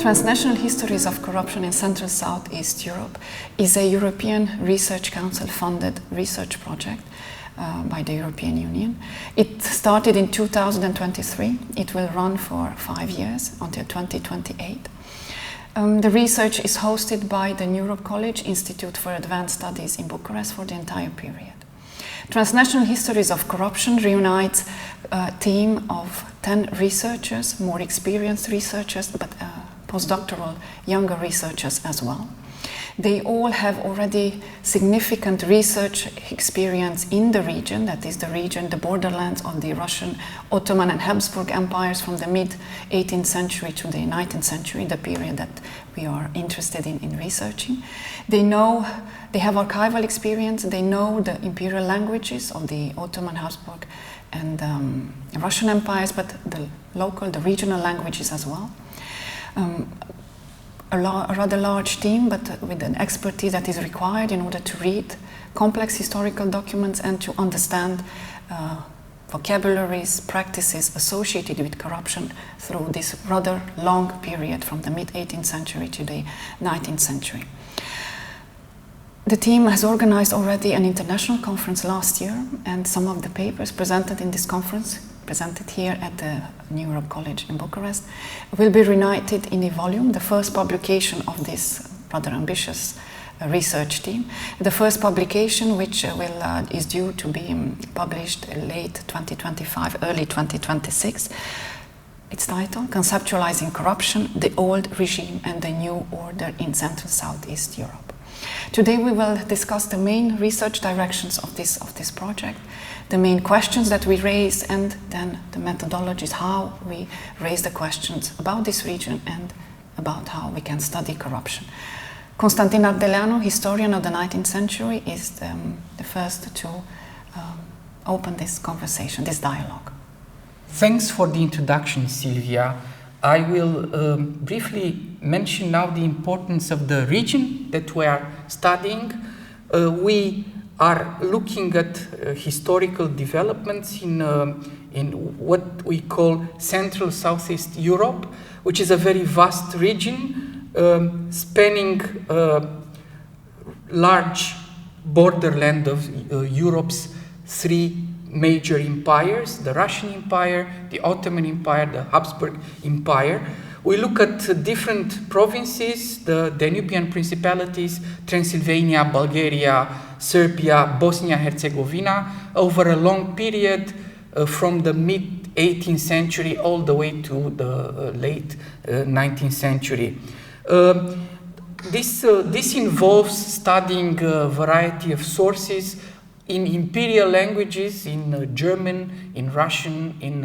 Transnational Histories of Corruption in Central Southeast Europe is a European Research Council funded research project by the European Union. It started in 2023. It will run for 5 years until 2028. The research is hosted by the Europe College Institute for Advanced Studies in Bucharest for the entire period. Transnational Histories of Corruption reunites a team of 10 researchers, more experienced researchers, but postdoctoral younger researchers as well. They all have already significant research experience in the region, that is the region, the borderlands of the Russian, Ottoman and Habsburg empires from the mid-18th century to the 19th century, the period that we are interested in researching. They have archival experience, they know the imperial languages of the Ottoman, Habsburg and Russian empires, but the regional languages as well. A rather large team, but with an expertise that is required in order to read complex historical documents and to understand vocabularies, practices associated with corruption through this rather long period from the mid-18th century to the 19th century. The team has organized already an international conference last year, and some of the papers presented in this conference, presented here at the New Europe College in Bucharest, will be reunited in a volume, the first publication of this rather ambitious research team. The first publication, which is due to be published late 2025, early 2026. Its title, Conceptualizing Corruption, the Old Regime and the New Order in Central Southeast Europe. Today we will discuss the main research directions of this project, the main questions that we raise, and then the methodologies, how we raise the questions about this region and about how we can study corruption. Constantin Ardeleanu, historian of the 19th century, is the first to open this conversation, this dialogue. Thanks for the introduction, Silvia. I will briefly mention now the importance of the region that we are studying. We are looking at historical developments in what we call Central Southeast Europe, which is a very vast region spanning large borderland of Europe's three major empires, the Russian Empire, the Ottoman Empire, the Habsburg Empire. We look at different provinces, the Danubian principalities, Transylvania, Bulgaria, Serbia, Bosnia-Herzegovina, over a long period from the mid-18th century all the way to the late 19th century. This involves studying a variety of sources in imperial languages, in German, in Russian, in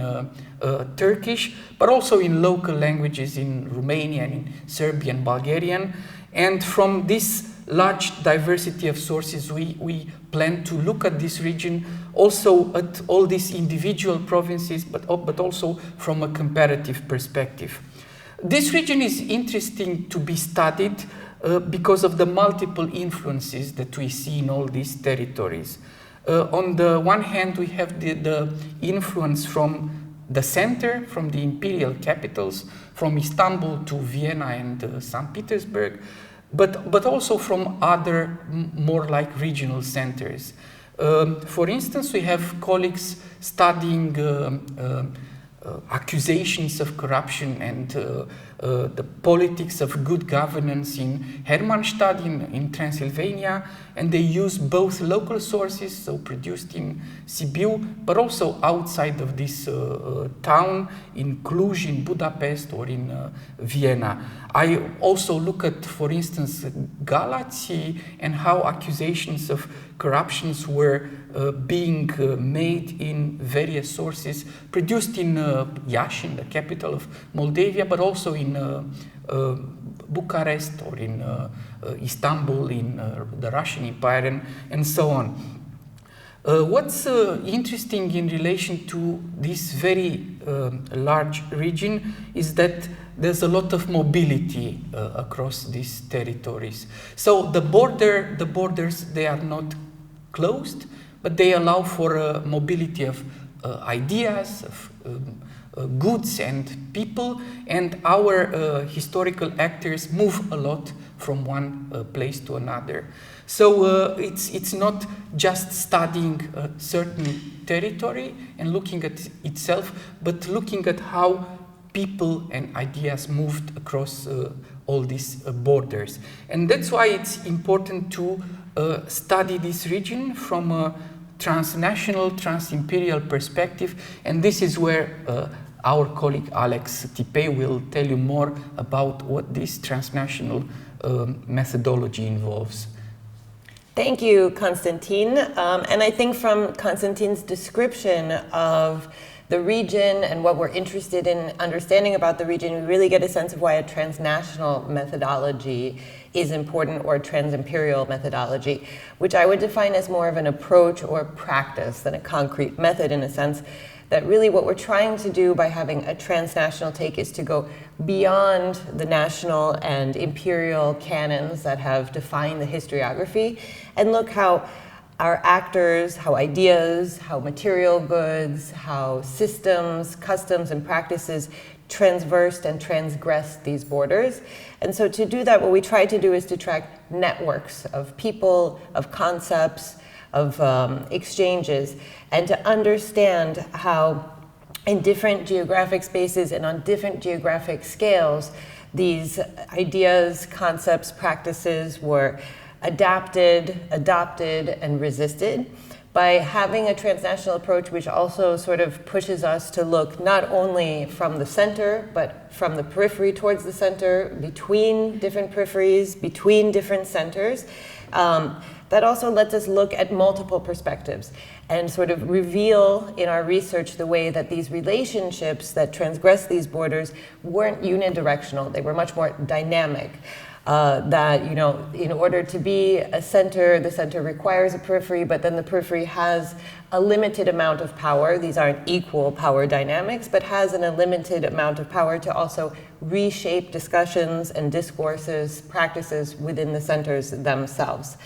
Turkish, but also in local languages in Romanian, in Serbian, Bulgarian. And from this large diversity of sources, we plan to look at this region, also at all these individual provinces, but also from a comparative perspective. This region is interesting to be studied because of the multiple influences that we see in all these territories. On the one hand, we have the influence from the center, from the imperial capitals, from Istanbul to Vienna and St. Petersburg, but also from other more like regional centers. For instance, we have colleagues studying accusations of corruption and the politics of good governance in Hermannstadt in Transylvania, and they use both local sources, so produced in Sibiu, but also outside of this town, in Cluj, in Budapest, or in Vienna. I also look at, for instance, Galați and how accusations of corruptions were being made in various sources, produced in Iași, the capital of Moldavia, but also in Bucharest or in Istanbul, in the Russian Empire, and so on. What's interesting in relation to this very large region is that there's a lot of mobility across these territories. So the borders, they are not closed, but they allow for mobility of ideas, of goods and people, and our historical actors move a lot from one place to another. So it's not just studying a certain territory and looking at itself, but looking at how people and ideas moved across all these borders. And that's why it's important to study this region from a transnational, trans-imperial perspective, and this is where our colleague Alex Tipei will tell you more about what this transnational methodology involves. Thank you, Constantin. And I think from Constantin's description of the region and what we're interested in understanding about the region, we really get a sense of why a transnational methodology is important, or a trans-imperial methodology, which I would define as more of an approach or practice than a concrete method, in a sense that really what we're trying to do by having a transnational take is to go beyond the national and imperial canons that have defined the historiography and look how our actors, how ideas, how material goods, how systems, customs, and practices transversed and transgressed these borders. And so to do that, what we try to do is to track networks of people, of concepts, of exchanges, and to understand how in different geographic spaces and on different geographic scales, these ideas, concepts, practices were adapted, adopted, and resisted. By having a transnational approach, which also sort of pushes us to look not only from the center, but from the periphery towards the center, between different peripheries, between different centers. That also lets us look at multiple perspectives and sort of reveal in our research the way that these relationships that transgress these borders weren't unidirectional. They were much more dynamic. That, you know, in order to be a center, the center requires a periphery, but then the periphery has a limited amount of power. These aren't equal power dynamics, but has a limited amount of power to also reshape discussions and discourses, practices within the centers themselves.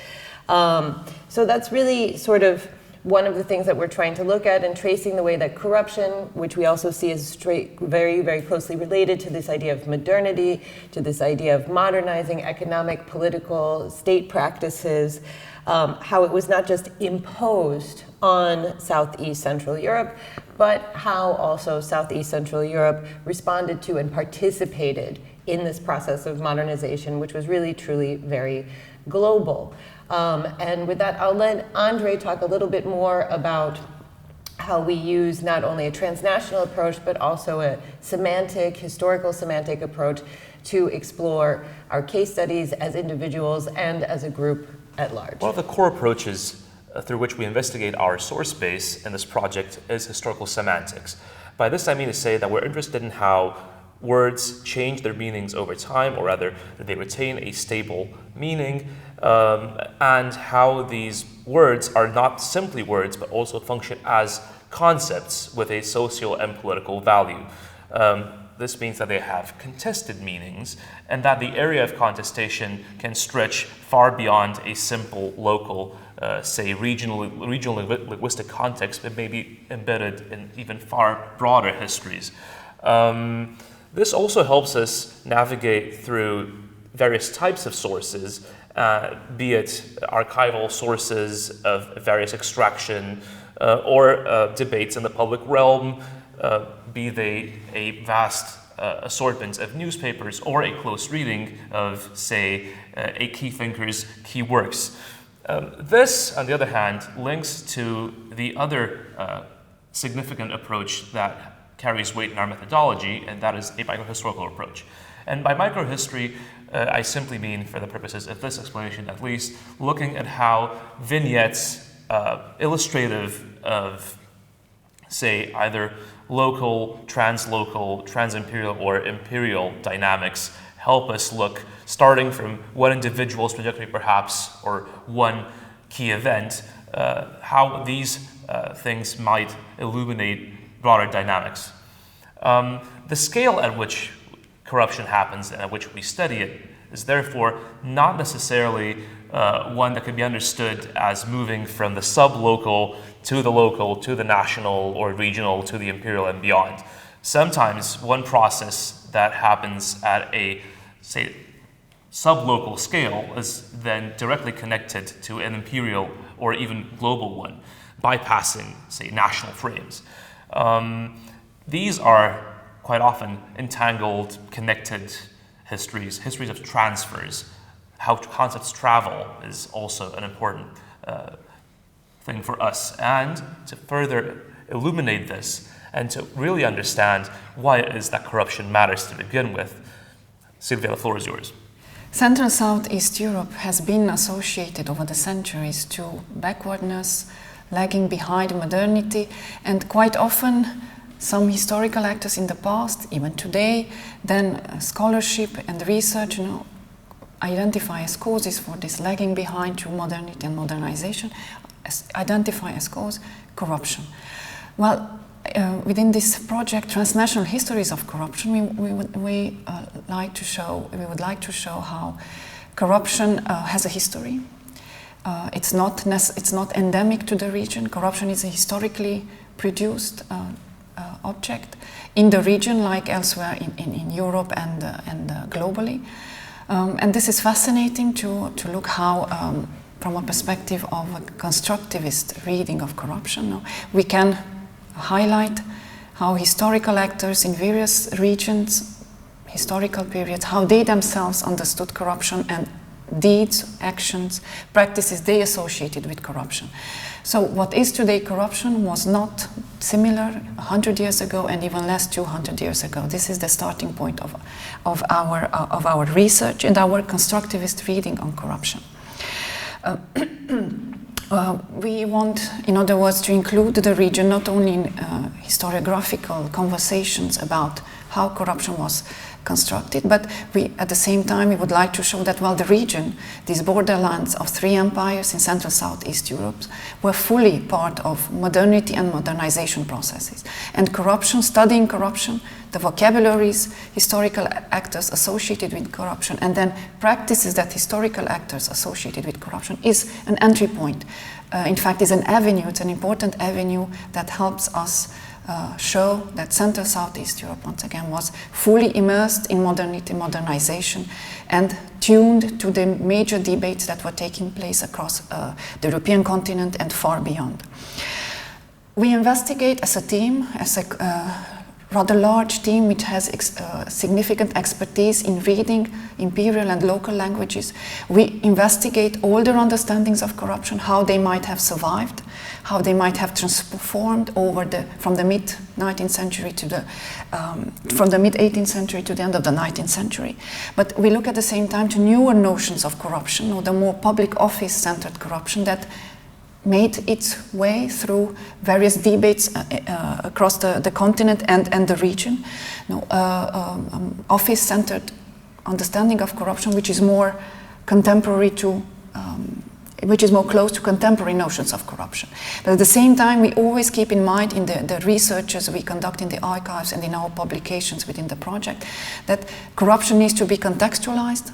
So that's really sort of one of the things that we're trying to look at, and tracing the way that corruption, which we also see as very, very closely related to this idea of modernity, to this idea of modernizing economic, political, state practices, how it was not just imposed on Southeast Central Europe, but how also Southeast Central Europe responded to and participated in this process of modernization, which was really, truly very global. And with that, I'll let Andrei talk a little bit more about how we use not only a transnational approach, but also a semantic, historical semantic approach to explore our case studies as individuals and as a group at large. One of the core approaches through which we investigate our source base in this project is historical semantics. By this I mean to say that we're interested in how words change their meanings over time, or rather that they retain a stable meaning, and how these words are not simply words but also function as concepts with a social and political value. This means that they have contested meanings, and that the area of contestation can stretch far beyond a simple local, say regional linguistic context, but may be embedded in even far broader histories. This also helps us navigate through various types of sources, be it archival sources of various extraction, or debates in the public realm, be they a vast assortment of newspapers or a close reading of, say, a key thinker's key works. This, on the other hand, links to the other significant approach that carries weight in our methodology, and that is a microhistorical approach. And by microhistory, I simply mean, for the purposes of this explanation at least, looking at how vignettes illustrative of, say, either local, trans-imperial, or imperial dynamics help us look, starting from one individual's trajectory perhaps, or one key event, how these things might illuminate broader dynamics. The scale at which corruption happens and at which we study it is therefore not necessarily one that can be understood as moving from the sub-local, to the national, or regional, to the imperial and beyond. Sometimes one process that happens at a, say, sublocal scale is then directly connected to an imperial or even global one, bypassing, say, national frames. These are quite often entangled, connected histories of transfers. How concepts travel is also an important thing for us. And to further illuminate this and to really understand why it is that corruption matters to begin with, Silvia, the floor is yours. Central Southeast Europe has been associated over the centuries to backwardness, lagging behind modernity, and quite often some historical actors in the past, even today, then scholarship and research, identify as causes for this lagging behind to modernity and modernization, identify as cause corruption. Well, within this project, Transnational Histories of Corruption, we would like to show how corruption has a history. It's not endemic to the region. Corruption is a historically produced object in the region, like elsewhere in Europe and globally. And this is fascinating to look how, from a perspective of a constructivist reading of corruption, we can highlight how historical actors in various regions, historical periods, how they themselves understood corruption and deeds, actions, practices they associated with corruption. So what is today corruption was not similar 100 years ago and even less 200 years ago. This is the starting point of our research and our constructivist reading on corruption. We want, in other words, to include the region not only in historiographical conversations about how corruption was constructed, but at the same time we would like to show that, well, the region, these borderlands of three empires in Central Southeast Europe, were fully part of modernity and modernization processes. And corruption, studying corruption, the vocabularies, historical actors associated with corruption, and then practices that historical actors associated with corruption is an entry point. In fact, is an avenue, it's an important avenue that helps us show that Central Southeast Europe, once again, was fully immersed in modernity, modernization, and tuned to the major debates that were taking place across the European continent and far beyond. We investigate as a team, as a rather large team which has significant expertise in reading imperial and local languages. We investigate older understandings of corruption, how they might have survived, how they might have transformed from the mid-19th century to from the mid-18th century to the end of the 19th century. But we look at the same time to newer notions of corruption, or the more public office-centered corruption that made its way through various debates across the continent and the region. Office-centered understanding of corruption, which is more contemporary to, which is more close to contemporary notions of corruption. But at the same time, we always keep in mind in the researches we conduct in the archives and in our publications within the project that corruption needs to be contextualized.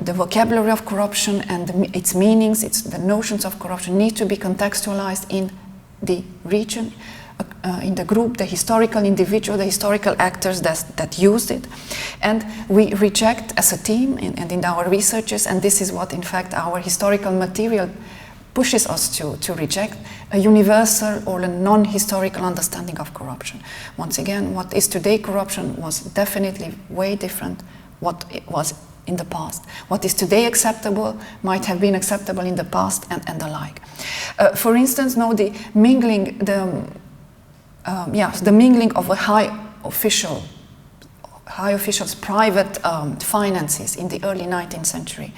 The vocabulary of corruption and its meanings, the notions of corruption need to be contextualized in the region, in the group, the historical individual, the historical actors that used it. And we reject as a team and in our researches, and this is what in fact our historical material pushes us to reject, a universal or a non-historical understanding of corruption. Once again, what is today corruption was definitely way different what it was in the past. What is today acceptable might have been acceptable in the past and the like. For instance, the mingling of a high officials' private finances in the early 19th century,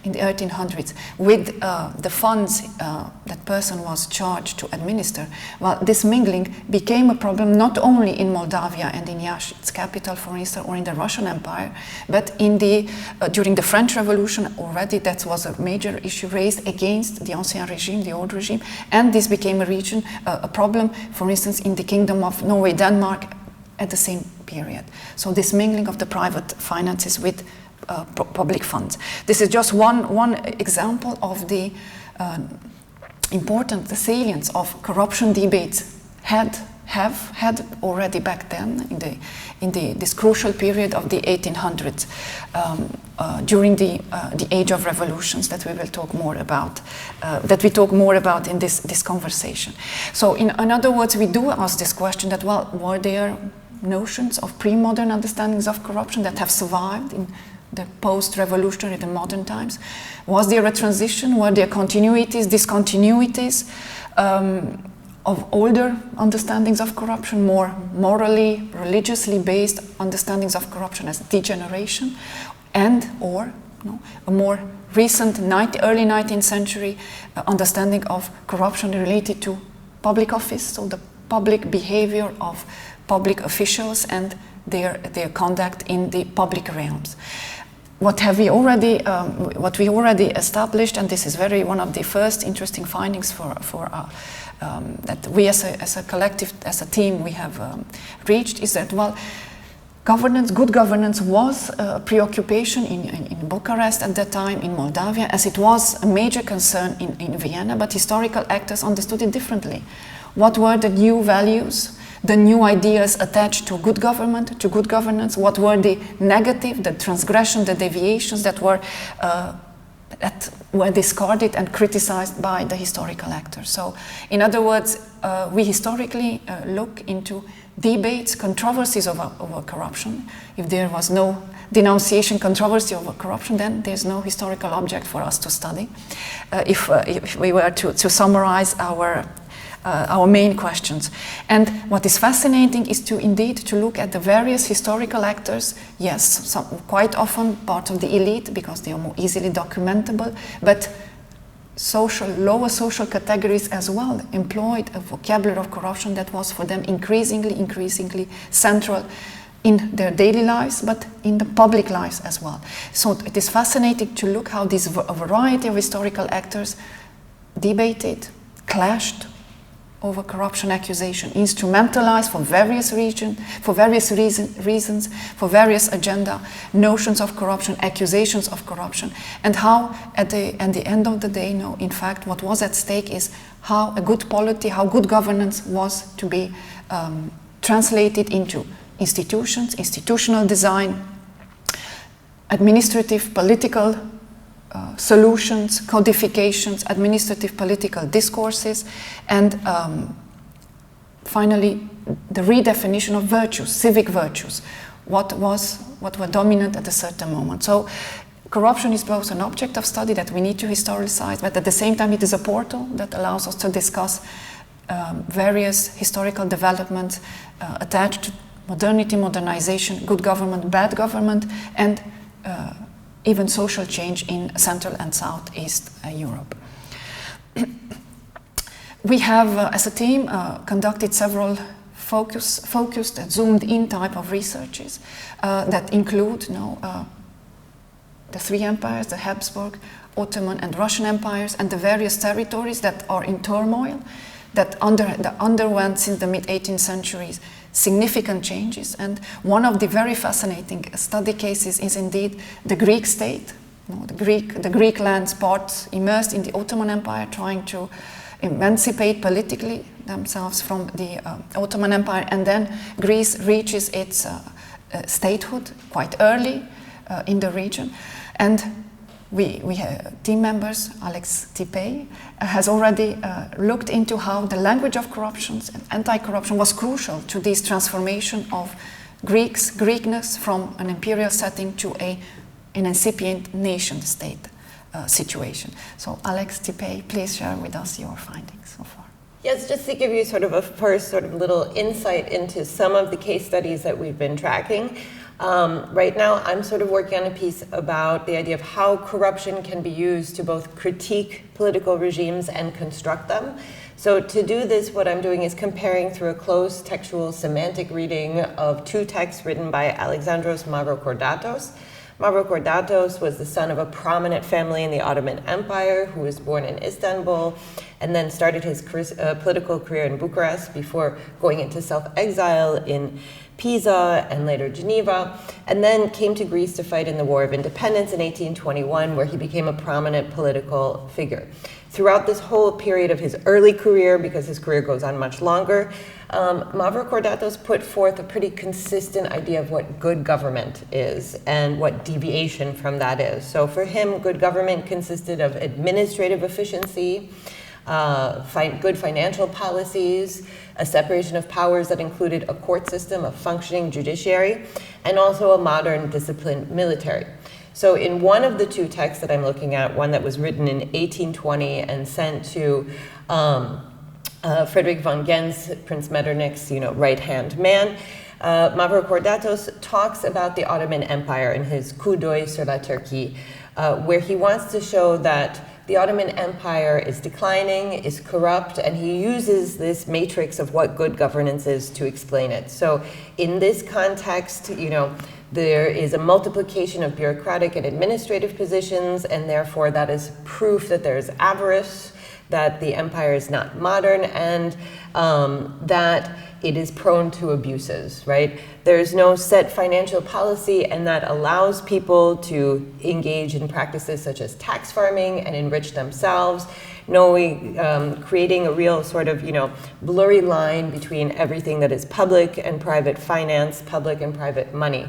in the 1800s, with the funds that person was charged to administer. Well, this mingling became a problem not only in Moldavia and in Iași, its capital, for instance, or in the Russian Empire, but during the French Revolution already that was a major issue raised against the Ancien regime, the old regime, and this became a problem, for instance, in the Kingdom of Norway, Denmark, at the same period. So this mingling of the private finances with public funds. This is just one example of the salience of corruption debates had have had already back then in this crucial period of the 1800s, during the age of revolutions that we will talk more about, in this conversation. So in other words, we do ask this question that, well, were there notions of pre-modern understandings of corruption that have survived in the post-revolutionary, the modern times? Was there a transition? Were there continuities, discontinuities of older understandings of corruption, more morally, religiously based understandings of corruption as degeneration, and or a more recent early 19th century understanding of corruption related to public office, so the public behavior of public officials and their conduct in the public realms. What we already established, and this is one of the first interesting findings that we as a collective, as a team, we have reached, is that, well, good governance was a preoccupation in Bucharest at that time, in Moldavia, as it was a major concern in Vienna, but historical actors understood it differently. What were the new values, the new ideas attached to good government, to good governance? What were the negative, the transgression, the deviations that were discarded and criticized by the historical actors? So, in other words, we historically look into debates, controversies over corruption. If there was no denunciation, controversy over corruption, then there's no historical object for us to study. If we were to summarize our main questions. And what is fascinating is to look at the various historical actors, yes, quite often part of the elite because they are more easily documentable, but lower social categories as well employed a vocabulary of corruption that was for them increasingly central in their daily lives, but in the public lives as well. So it is fascinating to look how this variety of historical actors debated, clashed over corruption accusation, instrumentalized for various reasons, for various agenda, notions of corruption, accusations of corruption, and how at the end of the day, in fact, what was at stake is how a good polity, how good governance was to be translated into institutions, institutional design, administrative, political solutions, codifications, administrative political discourses, and finally the redefinition of virtues, civic virtues, what were dominant at a certain moment. So corruption is both an object of study that we need to historicize, but at the same time it is a portal that allows us to discuss various historical developments attached to modernity, modernization, good government, bad government, and even social change in Central and Southeast Europe. We have, as a team, conducted several focused and zoomed-in type of researches that include the three empires, the Habsburg, Ottoman and Russian empires, and the various territories that are in turmoil, that underwent since the mid-18th centuries significant changes. And one of the very fascinating study cases is indeed the Greek state, the Greek lands part immersed in the Ottoman Empire, trying to emancipate politically themselves from the Ottoman Empire, and then Greece reaches its statehood quite early in the region. And we have team members, Alex Tipei, has already looked into how the language of corruption and anti-corruption was crucial to this transformation of Greekness from an imperial setting to an incipient nation-state situation. So Alex Tipei, please share with us your findings so far. Yes, just to give you sort of a first sort of little insight into some of the case studies that we've been tracking. Right now, I'm sort of working on a piece about the idea of how corruption can be used to both critique political regimes and construct them. So to do this, what I'm doing is comparing through a close textual semantic reading of two texts written by Alexandros Mavrokordatos. Mavrokordatos was the son of a prominent family in the Ottoman Empire who was born in Istanbul and then started his political career in Bucharest before going into self-exile in Pisa and later Geneva, and then came to Greece to fight in the War of Independence in 1821, where he became a prominent political figure. Throughout this whole period of his early career, because his career goes on much longer, Mavrocordatos put forth a pretty consistent idea of what good government is and what deviation from that is. So for him, good government consisted of administrative efficiency, good financial policies, a separation of powers that included a court system, a functioning judiciary, and also a modern disciplined military. So in one of the two texts that I'm looking at, one that was written in 1820 and sent to Frederick von Gens, Prince Metternich's right-hand man, Mavrocordatos talks about the Ottoman Empire in his Coup d'œil sur la Turquie, where he wants to show that the Ottoman Empire is declining, is corrupt, and he uses this matrix of what good governance is to explain it. So in this context, there is a multiplication of bureaucratic and administrative positions, and therefore that is proof that there's avarice, that the empire is not modern, and that it is prone to abuses, right? There's no set financial policy, and that allows people to engage in practices such as tax farming and enrich themselves, creating a real sort of, blurry line between everything that is public and private finance, public and private money.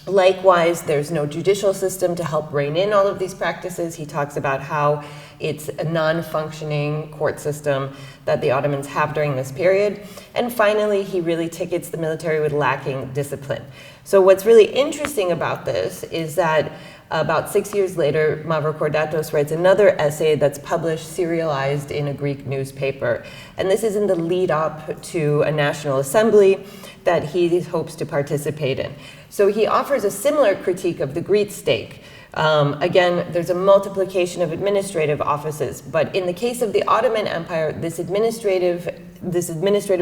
Likewise, there's no judicial system to help rein in all of these practices. He talks about how it's a non-functioning court system that the Ottomans have during this period. And finally, he really tickets the military with lacking discipline. So what's really interesting about this is that about 6 years later, Mavrocordatos writes another essay that's published serialized in a Greek newspaper. And this is in the lead up to a national assembly that he hopes to participate in. So he offers a similar critique of the Greek state. Again, there's a multiplication of administrative offices, but in the case of the Ottoman Empire, this administrative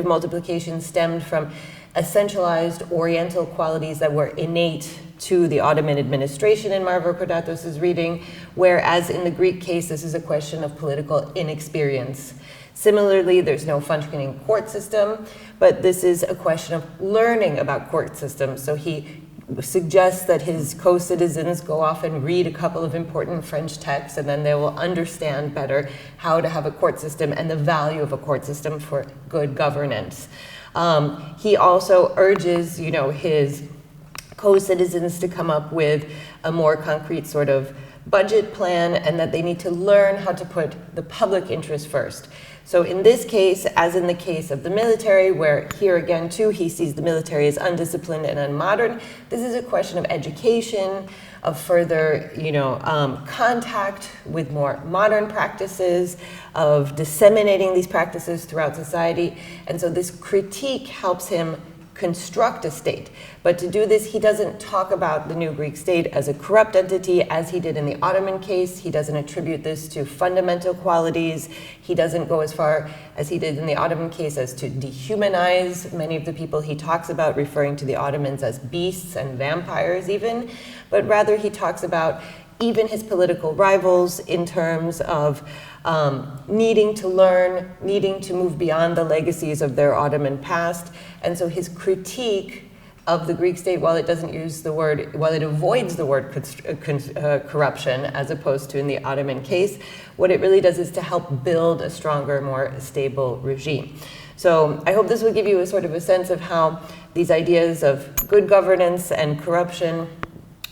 multiplication stemmed from essentialized Oriental qualities that were innate to the Ottoman administration in Mavrocordatos' reading, whereas in the Greek case, this is a question of political inexperience. Similarly, there's no functioning court system, but this is a question of learning about court systems. So he suggests that his co-citizens go off and read a couple of important French texts, and then they will understand better how to have a court system and the value of a court system for good governance. He also urges, his co-citizens to come up with a more concrete sort of budget plan, and that they need to learn how to put the public interest first. So in this case, as in the case of the military, where here again too, he sees the military as undisciplined and unmodern, this is a question of education, of further, contact with more modern practices, of disseminating these practices throughout society. And so this critique helps him construct a state. But to do this, he doesn't talk about the new Greek state as a corrupt entity, as he did in the Ottoman case. He doesn't attribute this to fundamental qualities. He doesn't go as far as he did in the Ottoman case as to dehumanize many of the people he talks about, referring to the Ottomans as beasts and vampires even. But rather, he talks about even his political rivals in terms of needing to learn, needing to move beyond the legacies of their Ottoman past. And so his critique of the Greek state, while it avoids the word corruption, as opposed to in the Ottoman case, what it really does is to help build a stronger, more stable regime. So I hope this will give you a sort of a sense of how these ideas of good governance and corruption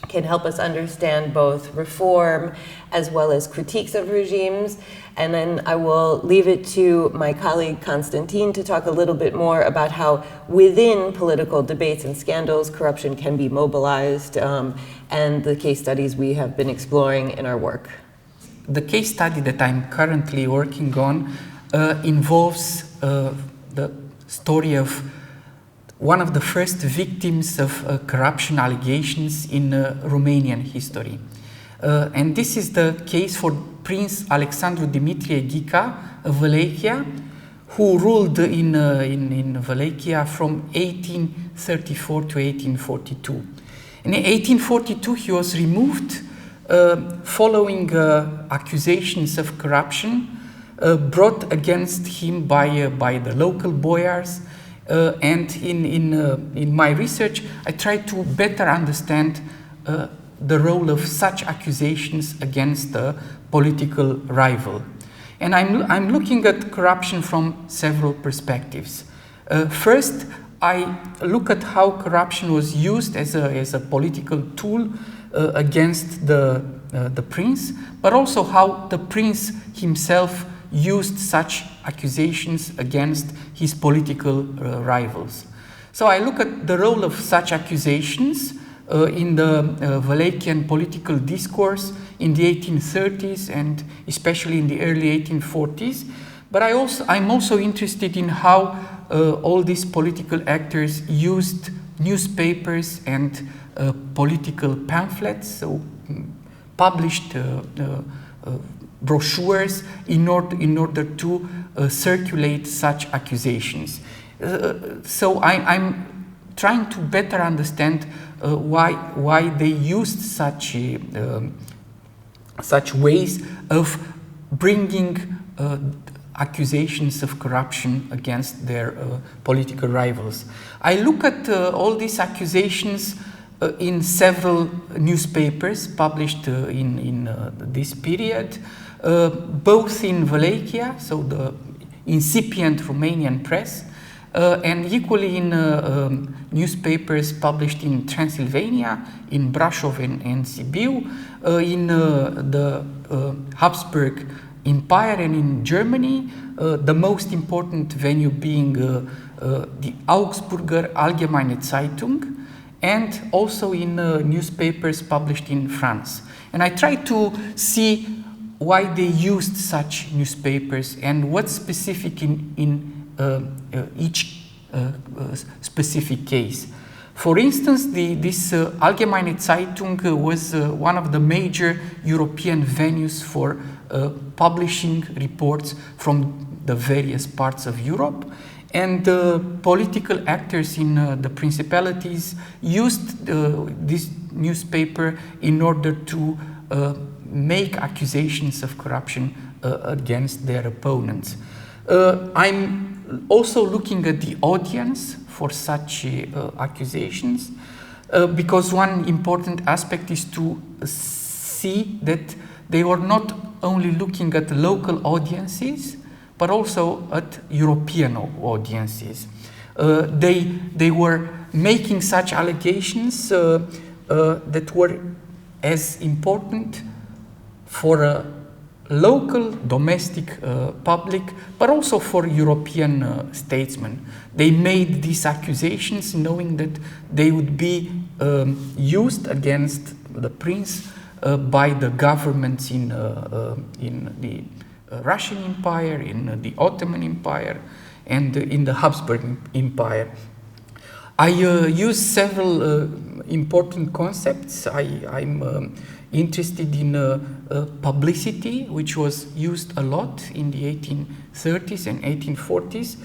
can help us understand both reform as well as critiques of regimes. And then I will leave it to my colleague Constantin to talk a little bit more about how within political debates and scandals, corruption can be mobilized, and the case studies we have been exploring in our work. The case study that I'm currently working on involves the story of one of the first victims of corruption allegations in Romanian history. And this is the case for Prince Alexandru Dimitrie Ghica of Wallachia, who ruled in Wallachia from 1834 to 1842. In 1842, he was removed following accusations of corruption brought against him by the local boyars And in my research, I try to better understand the role of such accusations against a political rival. And I'm looking at corruption from several perspectives. First, I look at how corruption was used as a political tool against the prince, but also how the prince himself used such accusations against his political rivals. So I look at the role of such accusations in the Wallachian political discourse in the 1830s and especially in the early 1840s. But I'm also interested in how all these political actors used newspapers and political pamphlets, so published brochures in order to circulate such accusations. So I'm trying to better understand why they used such ways of bringing accusations of corruption against their political rivals. I look at all these accusations in several newspapers published in this period, both in Wallachia, so the incipient Romanian press, and equally in newspapers published in Transylvania, in Brașov and Sibiu, in the Habsburg Empire and in Germany, the most important venue being the Augsburger Allgemeine Zeitung, and also in newspapers published in France. And I try to see why they used such newspapers and what's specific in each specific case. For instance, this Allgemeine Zeitung was one of the major European venues for publishing reports from the various parts of Europe, and political actors in the principalities used this newspaper in order to make accusations of corruption against their opponents. I'm also looking at the audience for such accusations, because one important aspect is to see that they were not only looking at local audiences, but also at European audiences. They were making such allegations that were as important for a local, domestic public, but also for European statesmen. They made these accusations knowing that they would be used against the prince by the governments in the Russian Empire, in the Ottoman Empire, and in the Habsburg Empire. I use several important concepts. I'm interested in publicity, which was used a lot in the 1830s and 1840s,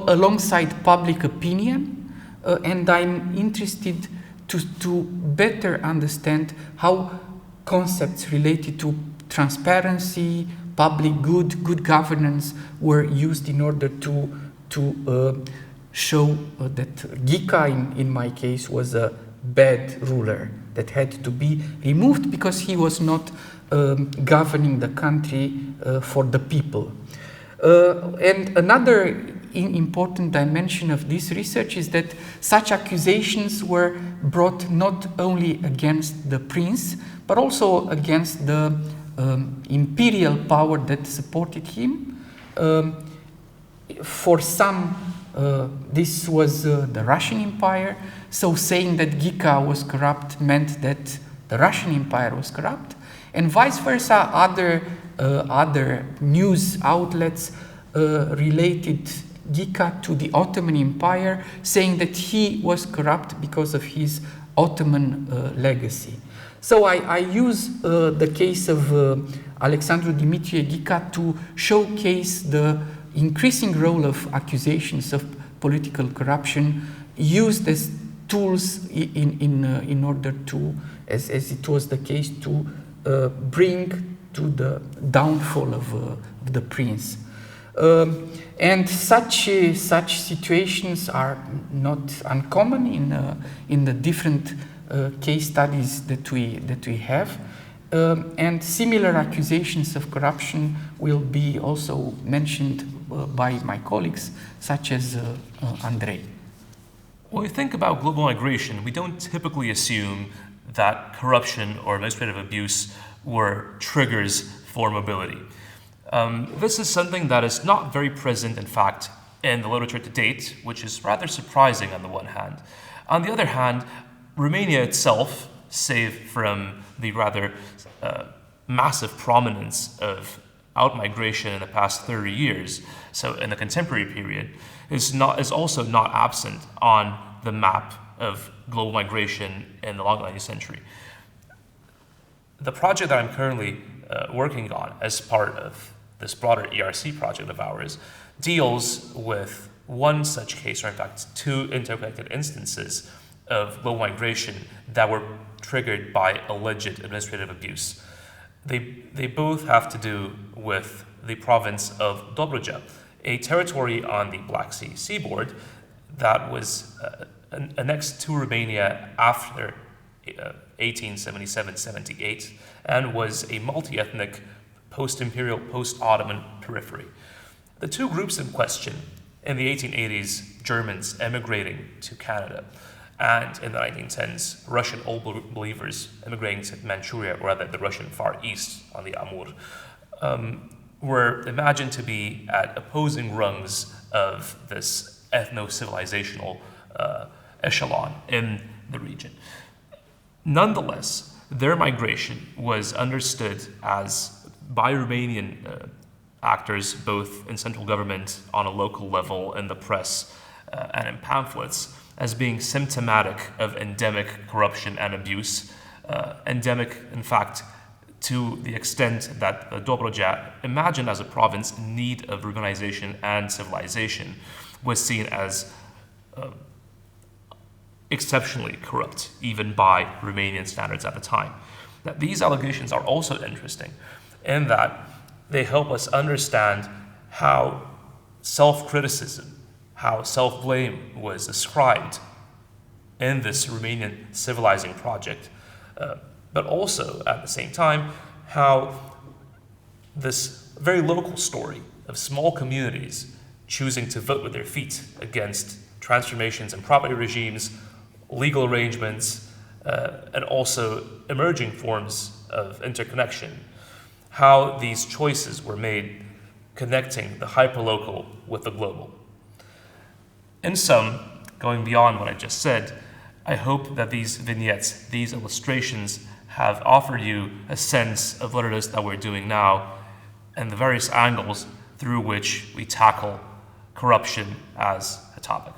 alongside public opinion, and I'm interested to better understand how concepts related to transparency, public good governance were used in order to show that Ghica, in my case, was a bad ruler that had to be removed because he was not governing the country for the people. And another important dimension of this research is that such accusations were brought not only against the prince, but also against the imperial power that supported him. For some, this was the Russian Empire, so saying that Ghica was corrupt meant that the Russian Empire was corrupt, and vice versa. Other news outlets related Ghica to the Ottoman Empire, saying that he was corrupt because of his Ottoman legacy. So I use the case of Alexandru Dimitrie Ghica to showcase the increasing role of accusations of political corruption used as tools in order to, as it was the case, to bring to the downfall of the prince. And such situations are not uncommon in the different case studies that we have. And similar accusations of corruption will be also mentioned by my colleagues, such as Andrei. When we think about global migration, we don't typically assume that corruption or administrative abuse were triggers for mobility. This is something that is not very present, in fact, in the literature to date, which is rather surprising on the one hand. On the other hand, Romania itself, save from the rather massive prominence of outmigration in the past 30 years, so in the contemporary period, is also not absent on the map of global migration in the long 19th century. The project that I'm currently working on as part of this broader ERC project of ours deals with one such case, or in fact two interconnected instances of global migration that were triggered by alleged administrative abuse. They both have to do with the province of Dobruja, a territory on the Black Sea seaboard that was annexed to Romania after 1877-78 and was a multi-ethnic post-imperial, post-Ottoman periphery. The two groups in question, in the 1880s, Germans emigrating to Canada, and in the 1910s, Russian Old Believers emigrating to Manchuria, or rather the Russian Far East on the Amur, were imagined to be at opposing rungs of this ethno-civilizational echelon in the region. Nonetheless, their migration was understood as, by Romanian actors, both in central government, on a local level, in the press, and in pamphlets, as being symptomatic of endemic corruption and abuse, endemic, in fact, to the extent that Dobruja, imagined as a province in need of urbanization and civilization, was seen as exceptionally corrupt, even by Romanian standards at the time. Now, these allegations are also interesting in that they help us understand how self-criticism, how self-blame was ascribed in this Romanian civilizing project, but also at the same time how this very local story of small communities choosing to vote with their feet against transformations in property regimes, legal arrangements, and also emerging forms of interconnection, how these choices were made connecting the hyperlocal with the global. In sum, going beyond what I just said, I hope that these vignettes, these illustrations, have offered you a sense of what it is that we're doing now and the various angles through which we tackle corruption as a topic.